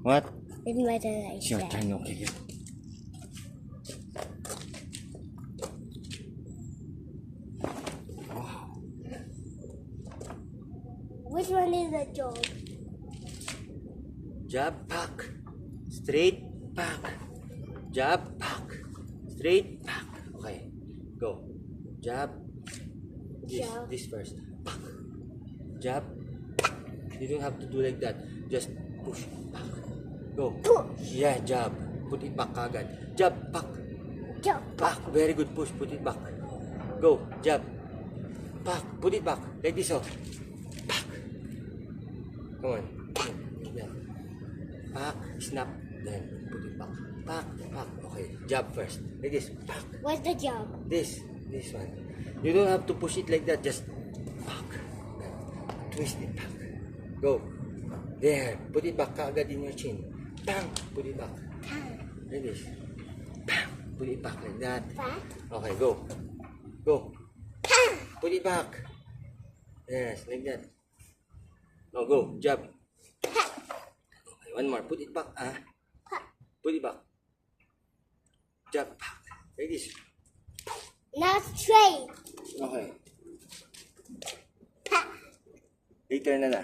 What? It's my turn. It's your turn, okay. Wow. Which one is the dog? Jab, pack. Straight, pack. Jab, pack. Straight, pack. Okay. Go. Jab. Jab. This first. Pack. Jab. You don't have to do like that. Just push. Pack. Go. Push. Yeah, jab. Put it back agad. Jab, pack. Jump. Back. Very good push. Put it back. Go. Jab. Pack. Put it back. Like this, oh. Pack. Come on. Yeah. Pack. Snap. Then put it back. Pack. Pack. Okay. Jab first. Like this. Pack. What's the jump? This one. You don't have to push it like that. Just pack. Twist it back. Go. There. Put it back agad in your chin. Bang. Put it back. Like this. Bang. Put it back like that. Back. Okay, go. Go. Put it back. Yes, like that. No, go. Jab. Okay, one more. Put it back. Put it back. Jab. Like this. Now straight. Okay. Later na na.